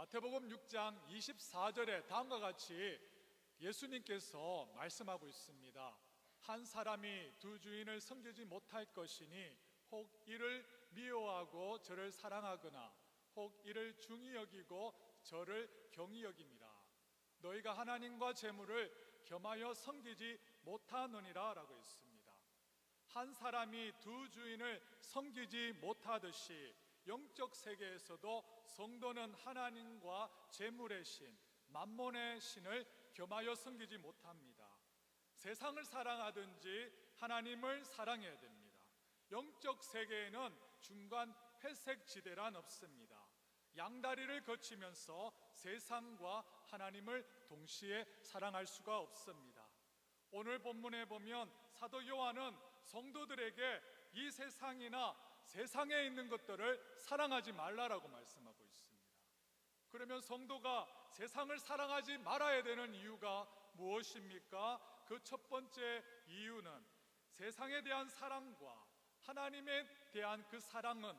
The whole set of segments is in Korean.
마태복음 6장 24절에 다음과 같이 예수님께서 말씀하고 있습니다. 한 사람이 두 주인을 섬기지 못할 것이니 혹 이를 미워하고 저를 사랑하거나 혹 이를 중히 여기고 저를 경히 여김이라. 너희가 하나님과 재물을 겸하여 섬기지 못하느니라 라고 했습니다. 한 사람이 두 주인을 섬기지 못하듯이 영적 세계에서도 성도는 하나님과 재물의 신, 만몬의 신을 겸하여 섬기지 못합니다. 세상을 사랑하든지 하나님을 사랑해야 됩니다. 영적 세계에는 중간 회색 지대란 없습니다. 양다리를 거치면서 세상과 하나님을 동시에 사랑할 수가 없습니다. 오늘 본문에 보면 사도 요한은 성도들에게 이 세상이나 세상에 있는 것들을 사랑하지 말라라고 말씀하고 있습니다. 그러면 성도가 세상을 사랑하지 말아야 되는 이유가 무엇입니까? 그 첫 번째 이유는 세상에 대한 사랑과 하나님에 대한 그 사랑은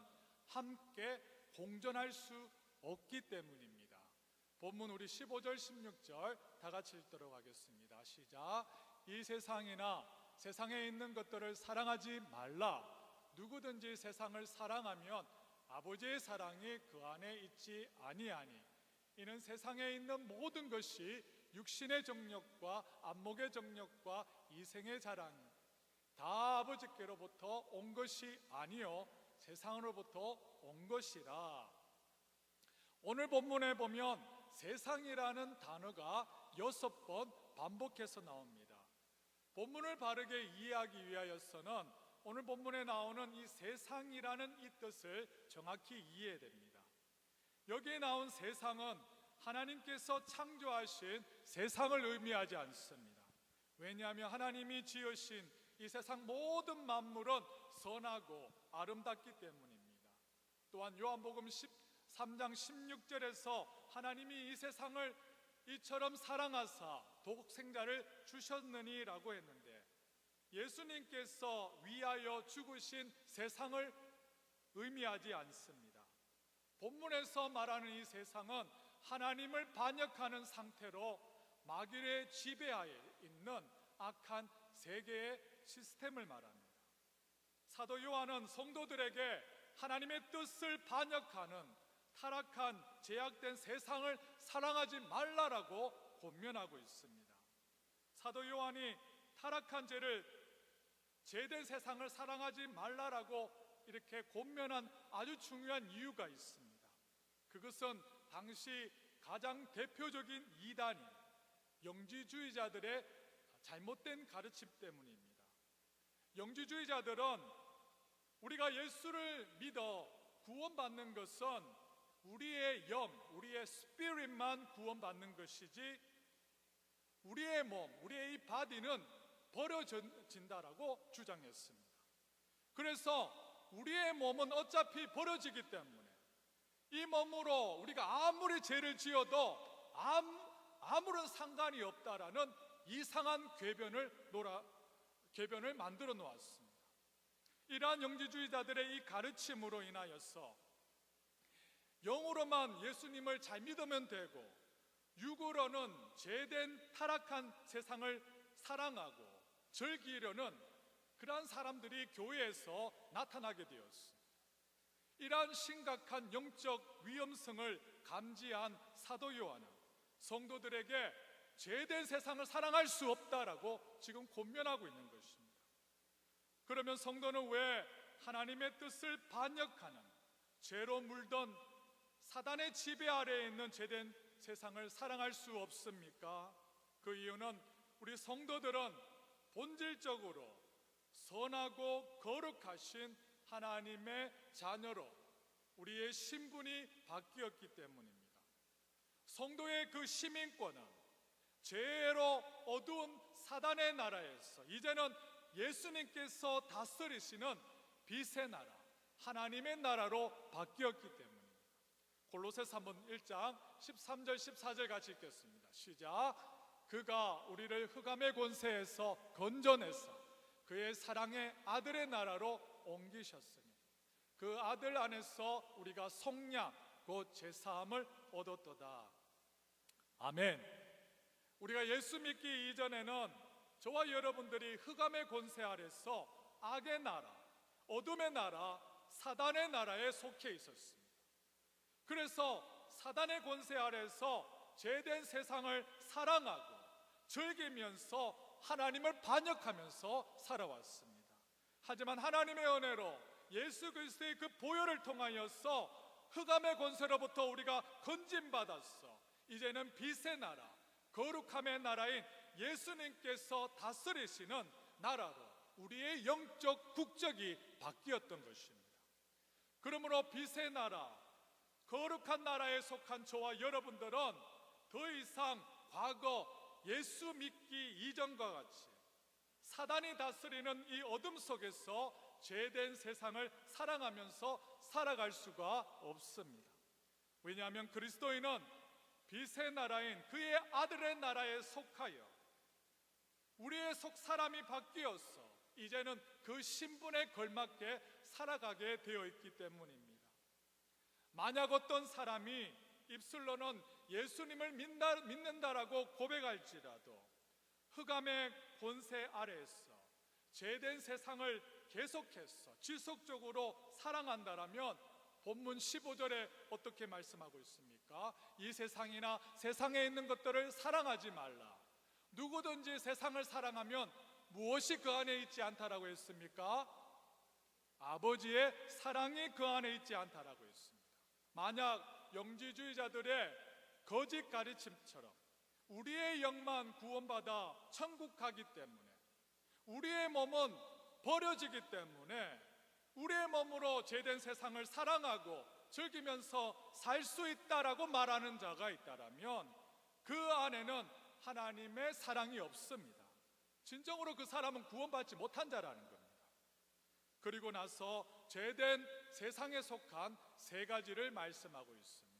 함께 공존할 수 없기 때문입니다. 본문 우리 15절 16절 다 같이 읽도록 하겠습니다. 시작. 이 세상이나 세상에 있는 것들을 사랑하지 말라. 누구든지 세상을 사랑하면 아버지의 사랑이 그 안에 있지 아니하니 이는 세상에 있는 모든 것이 육신의 정욕과 안목의 정욕과 이생의 자랑 다 아버지께로부터 온 것이 아니요 세상으로부터 온 것이라. 오늘 본문에 보면 세상이라는 단어가 6번 반복해서 나옵니다. 본문을 바르게 이해하기 위하여서는 오늘 본문에 나오는 이 세상이라는 이 뜻을 정확히 이해해야 됩니다. 여기에 나온 세상은 하나님께서 창조하신 세상을 의미하지 않습니다. 왜냐하면 하나님이 지으신 이 세상 모든 만물은 선하고 아름답기 때문입니다. 또한 요한복음 13장 16절에서 하나님이 이 세상을 이처럼 사랑하사 독생자를 주셨느니 라고 했는데 예수님께서 위하여 죽으신 세상을 의미하지 않습니다. 본문에서 말하는 이 세상은 하나님을 반역하는 상태로 마귀의 지배하에 있는 악한 세계의 시스템을 말합니다. 사도 요한은 성도들에게 하나님의 뜻을 반역하는 타락한 제약된 세상을 사랑하지 말라라고 권면하고 있습니다. 사도 요한이 타락한 죄된 세상을 사랑하지 말라라고 이렇게 권면한 아주 중요한 이유가 있습니다. 그것은 당시 가장 대표적인 이단인 영지주의자들의 잘못된 가르침 때문입니다. 영지주의자들은 우리가 예수를 믿어 구원받는 것은 우리의 영, 우리의 스피릿만 구원받는 것이지 우리의 몸, 우리의 이 바디는 버려진다라고 주장했습니다. 그래서 우리의 몸은 어차피 버려지기 때문에 이 몸으로 우리가 아무리 죄를 지어도 아무런 상관이 없다라는 이상한 궤변을 만들어 놓았습니다. 이러한 영지주의자들의 이 가르침으로 인하여서 영으로만 예수님을 잘 믿으면 되고 육으로는 죄된 타락한 세상을 사랑하고 즐기려는 그러한 사람들이 교회에서 나타나게 되었습니다. 이러한 심각한 영적 위험성을 감지한 사도 요한은 성도들에게 죄된 세상을 사랑할 수 없다라고 지금 권면하고 있는 것입니다. 그러면 성도는 왜 하나님의 뜻을 반역하는 죄로 물든 사단의 지배 아래에 있는 죄된 세상을 사랑할 수 없습니까? 그 이유는 우리 성도들은 본질적으로 선하고 거룩하신 하나님의 자녀로 우리의 신분이 바뀌었기 때문입니다. 성도의 그 시민권은 죄로 어두운 사단의 나라에서 이제는 예수님께서 다스리시는 빛의 나라, 하나님의 나라로 바뀌었기 때문입니다. 골로새서 1장 13절 14절 같이 읽겠습니다. 시작. 그가 우리를 흑암의 권세에서 건져내서 그의 사랑의 아들의 나라로 옮기셨으니 그 아들 안에서 우리가 속량 곧 제사함을 얻었도다. 아멘. 우리가 예수 믿기 이전에는 저와 여러분들이 흑암의 권세 아래서 악의 나라, 어둠의 나라, 사단의 나라에 속해 있었습니다. 그래서 사단의 권세 아래서 죄된 세상을 사랑하고 즐기면서 하나님을 반역하면서 살아왔습니다. 하지만 하나님의 은혜로 예수 그리스도의 그 보혈을 통하여서 흑암의 권세로부터 우리가 건진받았어. 이제는 빛의 나라, 거룩함의 나라인 예수님께서 다스리시는 나라로 우리의 영적 국적이 바뀌었던 것입니다. 그러므로 빛의 나라, 거룩한 나라에 속한 저와 여러분들은 더 이상 과거 예수 믿기 이전과 같이 사단이 다스리는 이 어둠 속에서 죄된 세상을 사랑하면서 살아갈 수가 없습니다. 왜냐하면 그리스도인은 빛의 나라인 그의 아들의 나라에 속하여 우리의 속 사람이 바뀌어서 이제는 그 신분에 걸맞게 살아가게 되어 있기 때문입니다. 만약 어떤 사람이 입술로는 예수님을 믿는다라고 고백할지라도 흑암의 권세 아래에서 죄된 세상을 계속해서 지속적으로 사랑한다라면 본문 15절에 어떻게 말씀하고 있습니까? 이 세상이나 세상에 있는 것들을 사랑하지 말라. 누구든지 세상을 사랑하면 무엇이 그 안에 있지 않다라고 했습니까? 아버지의 사랑이 그 안에 있지 않다라고 했습니다. 만약 영지주의자들의 거짓 가르침처럼 우리의 영만 구원받아 천국 가기 때문에 우리의 몸은 버려지기 때문에 우리의 몸으로 죄된 세상을 사랑하고 즐기면서 살 수 있다라고 말하는 자가 있다라면 그 안에는 하나님의 사랑이 없습니다. 진정으로 그 사람은 구원받지 못한 자라는 겁니다. 그리고 나서 죄된 세상에 속한 세 가지를 말씀하고 있습니다.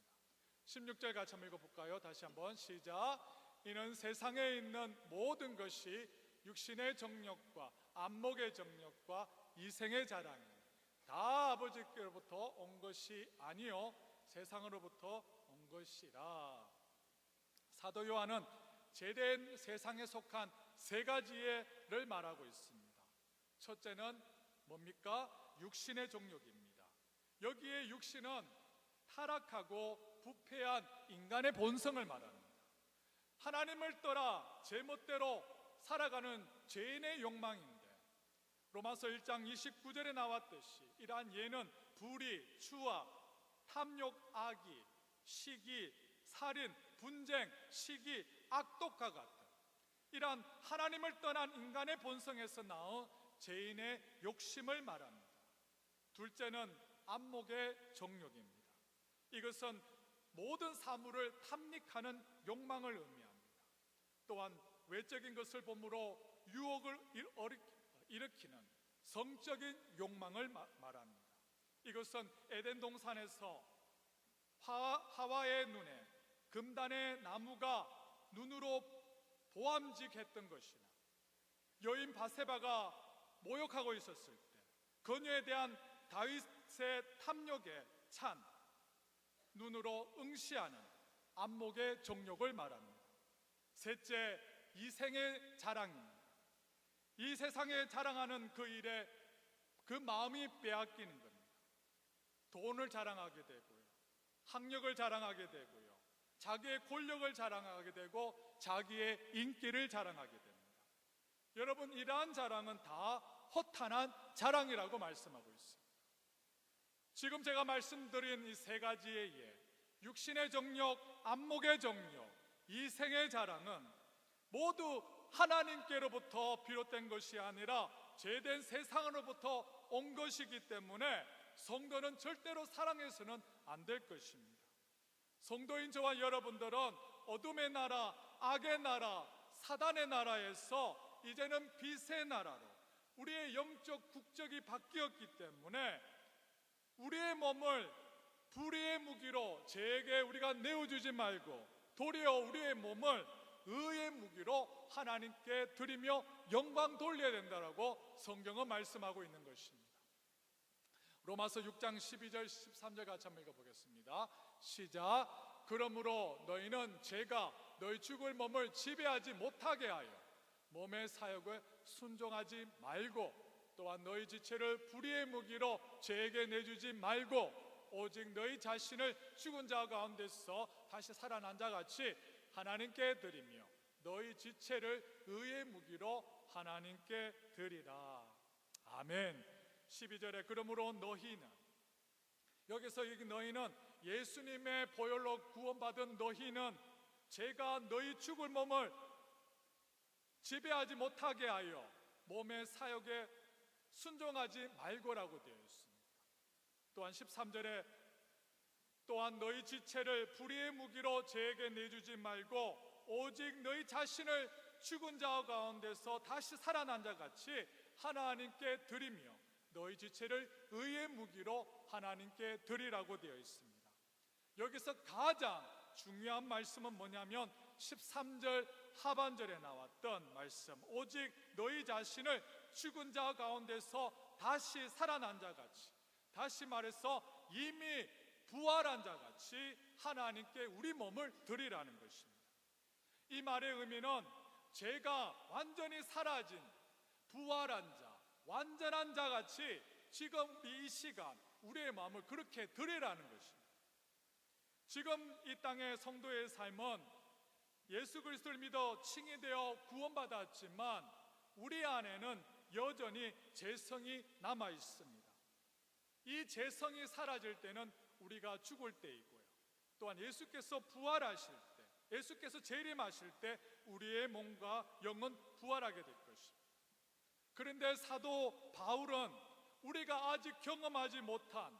16절 같이 한번 읽어볼까요? 다시 한번 시작. 이는 세상에 있는 모든 것이 육신의 정욕과 안목의 정욕과 이생의 자랑이 다 아버지께로부터 온 것이 아니요 세상으로부터 온 것이라. 사도 요한은 죄된 세상에 속한 세 가지를 말하고 있습니다. 첫째는 뭡니까? 육신의 정욕입니다. 여기에 육신은 타락하고 부패한 인간의 본성을 말합니다. 하나님을 떠나 제멋대로 살아가는 죄인의 욕망인데 로마서 1장 29절에 나왔듯이 이러한 예는 불의, 추악, 탐욕, 악의, 시기, 살인, 분쟁, 시기, 악독과 같은 이러한 하나님을 떠난 인간의 본성에서 나온 죄인의 욕심을 말합니다. 둘째는 안목의 정욕입니다. 이것은 모든 사물을 탐닉하는 욕망을 의미합니다. 또한 외적인 것을 보므로 유혹을 일으키는 성적인 욕망을 말합니다. 이것은 에덴 동산에서 하와의 눈에 금단의 나무가 눈으로 보암직했던 것이나 여인 바세바가 모욕하고 있었을 때 그녀에 대한 다윗의 탐욕에 찬 눈으로 응시하는 안목의 정욕을 말합니다. 셋째, 이생의 자랑입니다. 이 세상에 자랑하는 그 일에 그 마음이 빼앗기는 겁니다. 돈을 자랑하게 되고요, 학력을 자랑하게 되고요, 자기의 권력을 자랑하게 되고 자기의 인기를 자랑하게 됩니다. 여러분, 이러한 자랑은 다 허탄한 자랑이라고 말씀하고 있습니다. 지금 제가 말씀드린 이 세 가지의 예, 육신의 정욕, 안목의 정욕, 이생의 자랑은 모두 하나님께로부터 비롯된 것이 아니라 죄된 세상으로부터 온 것이기 때문에 성도는 절대로 사랑해서는 안 될 것입니다. 성도인 저와 여러분들은 어둠의 나라, 악의 나라, 사단의 나라에서 이제는 빛의 나라로 우리의 영적 국적이 바뀌었기 때문에 우리의 몸을 불의의 무기로 죄에게 우리가 내어주지 말고 도리어 우리의 몸을 의의 무기로 하나님께 드리며 영광 돌려야 된다라고 성경은 말씀하고 있는 것입니다. 로마서 6장 12절 13절 같이 한번 읽어보겠습니다. 시작. 그러므로 너희는 죄가 너희 죽을 몸을 지배하지 못하게 하여 몸의 사욕을 순종하지 말고, 또한 너희 지체를 불의의 무기로 죄에게 내주지 말고, 오직 너희 자신을 죽은 자 가운데서 다시 살아난 자같이 하나님께 드리며 너희 지체를 의의 무기로 하나님께 드리라. 아멘. 12절에 그러므로 너희는, 여기서 이 너희는 예수님의 보혈로 구원받은 너희는 죄가 너희 죽을 몸을 지배하지 못하게 하여 몸의 사욕에 순종하지 말고라고 되어 있습니다. 또한 13절에 또한 너희 지체를 불의의 무기로 죄에게 내주지 말고 오직 너희 자신을 죽은 자 가운데서 다시 살아난 자같이 하나님께 드리며 너희 지체를 의의 무기로 하나님께 드리라고 되어 있습니다. 여기서 가장 중요한 말씀은 뭐냐면 13절 하반절에 나왔던 말씀, 오직 너희 자신을 죽은 자 가운데서 다시 살아난 자같이, 다시 말해서 이미 부활한 자같이 하나님께 우리 몸을 드리라는 것입니다. 이 말의 의미는 죄가 완전히 사라진 부활한 자, 완전한 자같이 지금 이 시간 우리의 마음을 그렇게 드리라는 것입니다. 지금 이 땅의 성도의 삶은 예수 그리스도를 믿어 칭의되어 구원받았지만 우리 안에는 여전히 죄성이 남아 있습니다. 이 죄성이 사라질 때는 우리가 죽을 때이고요, 또한 예수께서 부활하실 때, 예수께서 재림하실 때 우리의 몸과 영은 부활하게 될 것입니다. 그런데 사도 바울은 우리가 아직 경험하지 못한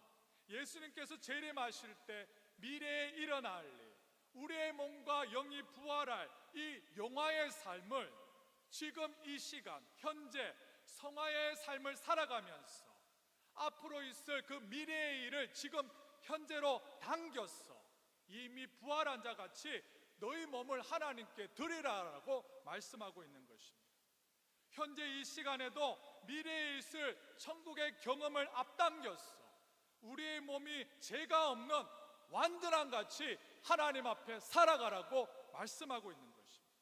예수님께서 재림하실 때 미래에 일어날 일, 우리의 몸과 영이 부활할 이 영화의 삶을 지금 이 시간 현재 성화의 삶을 살아가면서 앞으로 있을 그 미래의 일을 지금 현재로 당겼어 이미 부활한 자같이 너희 몸을 하나님께 드리라라고 말씀하고 있는 것입니다. 현재 이 시간에도 미래에 있을 천국의 경험을 앞당겼어 우리의 몸이 죄가 없는 완전한 같이 하나님 앞에 살아가라고 말씀하고 있는 것입니다.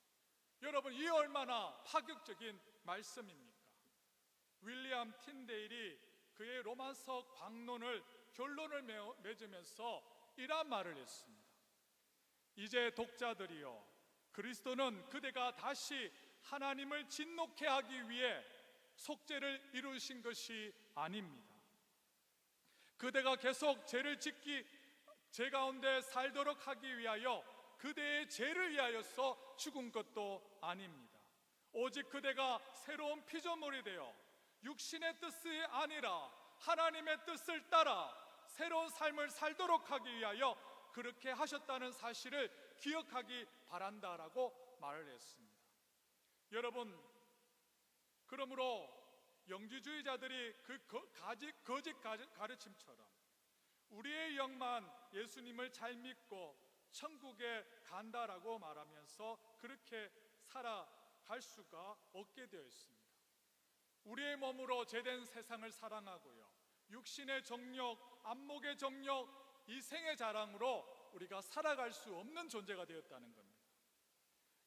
여러분, 이 얼마나 파격적인 말씀입니까? 윌리엄 틴데일이 그의 로마서 강론을 결론을 맺으면서 이런 말을 했습니다. 이제 독자들이여, 그리스도는 그대가 다시 하나님을 진노케 하기 위해 속죄를 이루신 것이 아닙니다. 그대가 계속 죄 가운데 살도록 하기 위하여 그대의 죄를 위하여서 죽은 것도 아닙니다. 오직 그대가 새로운 피조물이 되어 육신의 뜻이 아니라 하나님의 뜻을 따라 새로운 삶을 살도록 하기 위하여 그렇게 하셨다는 사실을 기억하기 바란다라고 말을 했습니다. 여러분, 그러므로 영지주의자들이 그 거짓 가르침처럼 우리의 영만 예수님을 잘 믿고 천국에 간다라고 말하면서 그렇게 살아갈 수가 없게 되어 있습니다. 우리의 몸으로 죄된 세상을 사랑하고요, 육신의 정욕, 안목의 정욕, 이 생의 자랑으로 우리가 살아갈 수 없는 존재가 되었다는 겁니다.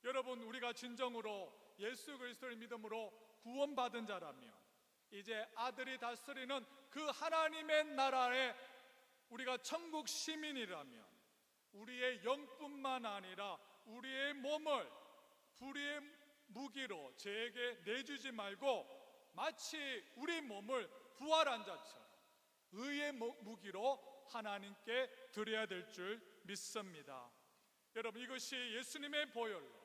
여러분, 우리가 진정으로 예수 그리스도를 믿음으로 구원받은 자라면 이제 아들이 다스리는 그 하나님의 나라에 우리가 천국 시민이라면 우리의 영뿐만 아니라 우리의 몸을 불의의 무기로 죄에게 내주지 말고 마치 우리 몸을 부활한 자처럼 의의 무기로 하나님께 드려야 될 줄 믿습니다. 여러분, 이것이 예수님의 보혈로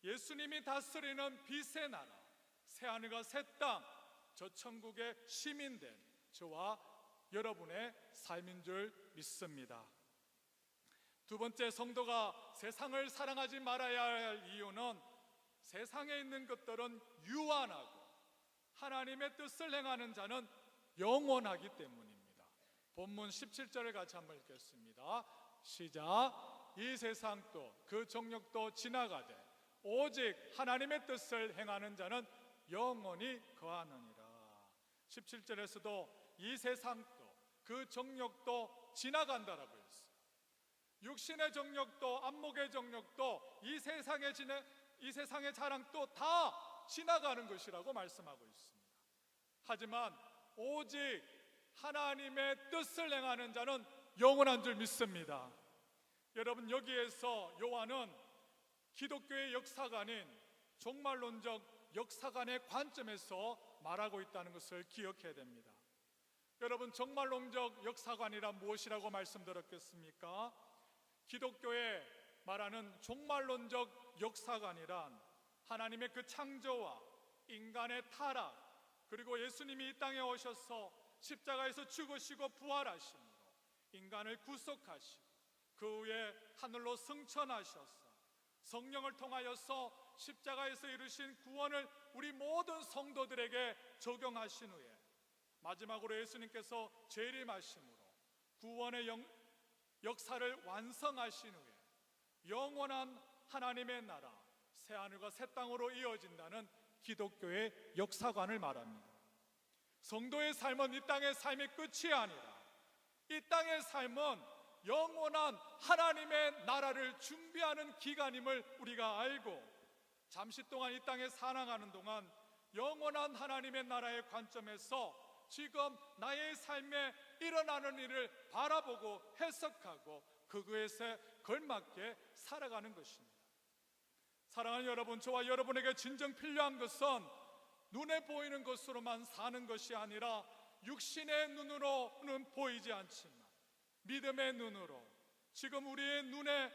예수님이 다스리는 빛의 나라, 새하늘과 새 땅, 저 천국의 시민된 저와 여러분의 삶인 줄 믿습니다. 두 번째, 성도가 세상을 사랑하지 말아야 할 이유는 세상에 있는 것들은 유한하고 하나님의 뜻을 행하는 자는 영원하기 때문입니다. 본문 17절을 같이 한번 읽겠습니다. 시작. 이 세상도 그 정욕도 지나가되 오직 하나님의 뜻을 행하는 자는 영원히 거하느니라. 17절에서도 이 세상도 그 정욕도 지나간다라고 했어요. 육신의 정욕도 안목의 정욕도 이 세상의 자랑도 다 지나가는 것이라고 말씀하고 있습니다. 하지만 오직 하나님의 뜻을 행하는 자는 영원한 줄 믿습니다. 여러분, 여기에서 요한은 기독교의 역사가 아닌 종말론적 역사관의 관점에서 말하고 있다는 것을 기억해야 됩니다. 여러분, 종말론적 역사관이란 무엇이라고 말씀드렸겠습니까? 기독교에 말하는 종말론적 역사관이란 하나님의 그 창조와 인간의 타락, 그리고 예수님이 이 땅에 오셔서 십자가에서 죽으시고 부활하심으로 인간을 구속하시고 그 후에 하늘로 승천하셔서 성령을 통하여서 십자가에서 이루신 구원을 우리 모든 성도들에게 적용하신 후에 마지막으로 예수님께서 재림하심으로 구원의 역사를 완성하신 후에 영원한 하나님의 나라, 새하늘과 새 땅으로 이어진다는 기독교의 역사관을 말합니다. 성도의 삶은 이 땅의 삶이 끝이 아니라 이 땅의 삶은 영원한 하나님의 나라를 준비하는 기간임을 우리가 알고 잠시 동안 이 땅에 살아가는 동안 영원한 하나님의 나라의 관점에서 지금 나의 삶에 일어나는 일을 바라보고 해석하고 그것에 걸맞게 살아가는 것입니다. 사랑하는 여러분, 저와 여러분에게 진정 필요한 것은 눈에 보이는 것으로만 사는 것이 아니라 육신의 눈으로는 보이지 않지만 믿음의 눈으로 지금 우리의 눈에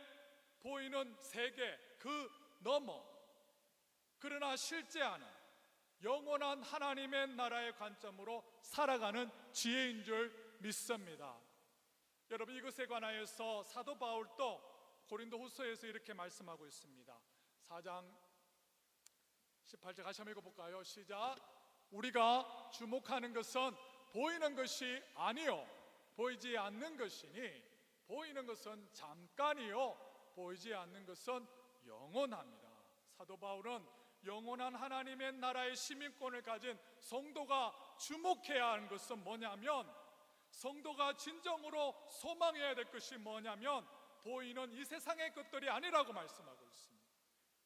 보이는 세계 그 너머, 그러나 실제 안에 영원한 하나님의 나라의 관점으로 살아가는 지혜인 줄 믿습니다. 여러분, 이것에 관하여서 사도 바울도 고린도후서에서 이렇게 말씀하고 있습니다. 4장 18절 같이 한번 읽어볼까요? 시작. 우리가 주목하는 것은 보이는 것이 아니요 보이지 않는 것이니 보이는 것은 잠깐이요 보이지 않는 것은 영원합니다. 사도 바울은 영원한 하나님의 나라의 시민권을 가진 성도가 주목해야 하는 것은 뭐냐면, 성도가 진정으로 소망해야 될 것이 뭐냐면 보이는 이 세상의 것들이 아니라고 말씀하고 있습니다.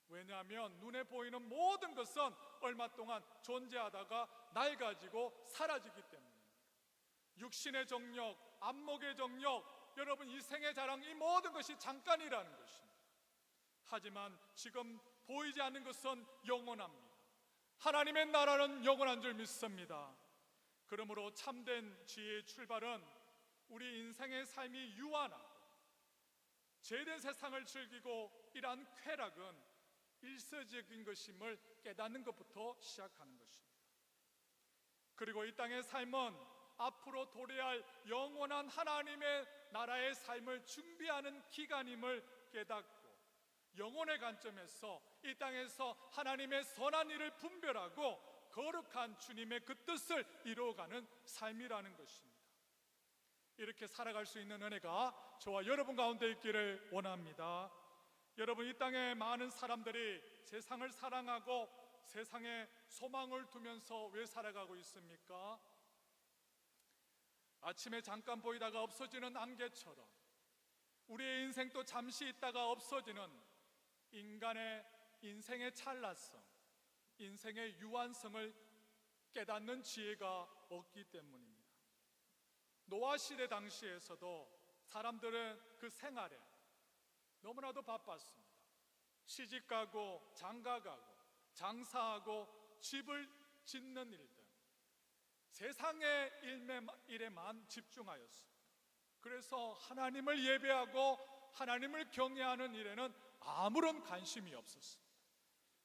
왜냐하면 눈에 보이는 모든 것은 얼마 동안 존재하다가 낡아지고 사라지기 때문입니다. 육신의 정욕, 안목의 정욕, 여러분 이 생의 자랑, 이 모든 것이 잠깐이라는 것입니다. 하지만 지금 보이지 않는 것은 영원합니다. 하나님의 나라는 영원한 줄 믿습니다. 그러므로 참된 지혜의 출발은 우리 인생의 삶이 유한하고 죄된 세상을 즐기고 이러한 쾌락은 일시적인 것임을 깨닫는 것부터 시작하는 것입니다. 그리고 이 땅의 삶은 앞으로 도래할 영원한 하나님의 나라의 삶을 준비하는 기간임을 깨닫고 영혼의 관점에서 이 땅에서 하나님의 선한 일을 분별하고 거룩한 주님의 그 뜻을 이루어가는 삶이라는 것입니다. 이렇게 살아갈 수 있는 은혜가 저와 여러분 가운데 있기를 원합니다. 여러분, 이 땅에 많은 사람들이 세상을 사랑하고 세상에 소망을 두면서 왜 살아가고 있습니까? 아침에 잠깐 보이다가 없어지는 안개처럼 우리의 인생도 잠시 있다가 없어지는 인간의 인생의 찰나성, 인생의 유한성을 깨닫는 지혜가 없기 때문입니다. 노아 시대 당시에서도 사람들은 그 생활에 너무나도 바빴습니다. 시집가고 장가가고 장사하고 집을 짓는 일들, 세상의 일에만 집중하였습니다. 그래서 하나님을 예배하고 하나님을 경외하는 일에는 아무런 관심이 없었습니다.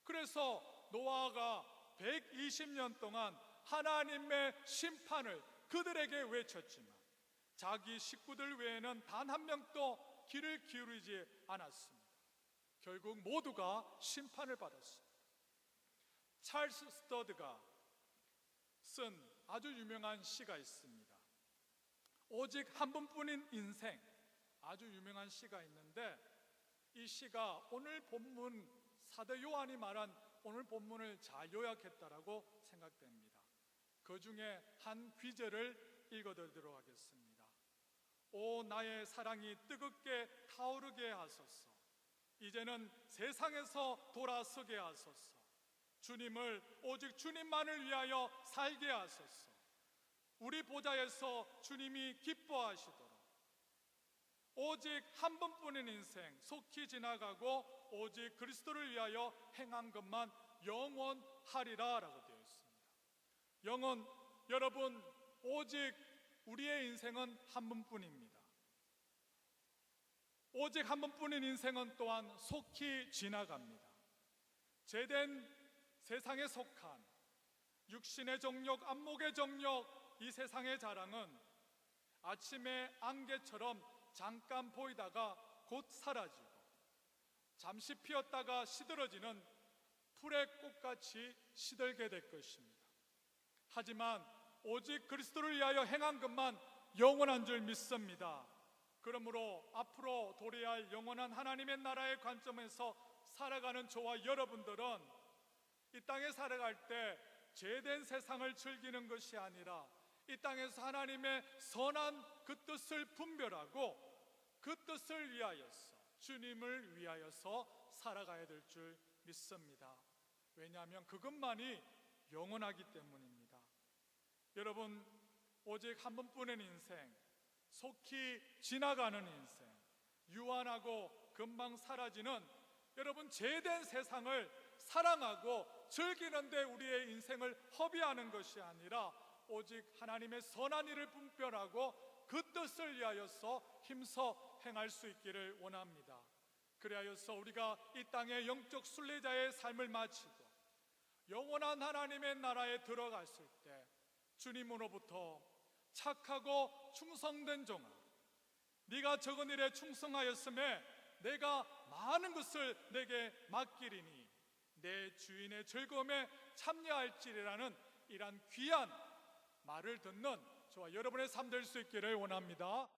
그래서 노아가 120년 동안 하나님의 심판을 그들에게 외쳤지만 자기 식구들 외에는 단 한 명도 귀를 기울이지 않았습니다. 결국 모두가 심판을 받았습니다. 찰스 스터드가 쓴 아주 유명한 시가 있습니다. 오직 한 번뿐인 인생, 아주 유명한 시가 있는데 이 시가 오늘 본문, 사도 요한이 말한 오늘 본문을 잘 요약했다라고 생각됩니다. 그 중에 한 귀절을 읽어드리도록 하겠습니다. 오 나의 사랑이 뜨겁게 타오르게 하소서. 이제는 세상에서 돌아서게 하소서. 주님을 오직 주님만을 위하여 살게 하소서. 우리 보좌에서 주님이 기뻐하시도록 오직 한 번뿐인 인생 속히 지나가고 오직 그리스도를 위하여 행한 것만 영원하리라 라고 되어 있습니다. 여러분, 오직 우리의 인생은 한 번뿐입니다. 오직 한 번뿐인 인생은 또한 속히 지나갑니다. 죄된 세상에 속한 육신의 정욕, 안목의 정욕, 이 세상의 자랑은 아침의 안개처럼 잠깐 보이다가 곧 사라지고 잠시 피었다가 시들어지는 풀의 꽃같이 시들게 될 것입니다. 하지만 오직 그리스도를 위하여 행한 것만 영원한 줄 믿습니다. 그러므로 앞으로 도래할 영원한 하나님의 나라의 관점에서 살아가는 저와 여러분들은 이 땅에 살아갈 때 죄된 세상을 즐기는 것이 아니라 이 땅에서 하나님의 선한 그 뜻을 분별하고 그 뜻을 위하여서 주님을 위하여서 살아가야 될 줄 믿습니다. 왜냐하면 그것만이 영원하기 때문입니다. 여러분, 오직 한 번뿐인 인생, 속히 지나가는 인생, 유한하고 금방 사라지는 여러분 죄된 세상을 사랑하고 즐기는데 우리의 인생을 허비하는 것이 아니라 오직 하나님의 선한 일을 분별하고 그 뜻을 위하여서 힘써 행할 수 있기를 원합니다. 그리하여서 우리가 이 땅의 영적 순례자의 삶을 마치고 영원한 하나님의 나라에 들어갔을 때 주님으로부터 착하고 충성된 종아, 네가 적은 일에 충성하였음에 내가 많은 것을 내게 맡기리니 내 주인의 즐거움에 참여할지라는 이러한 귀한 말을 듣는 저와 여러분의 삶 될 수 있기를 원합니다.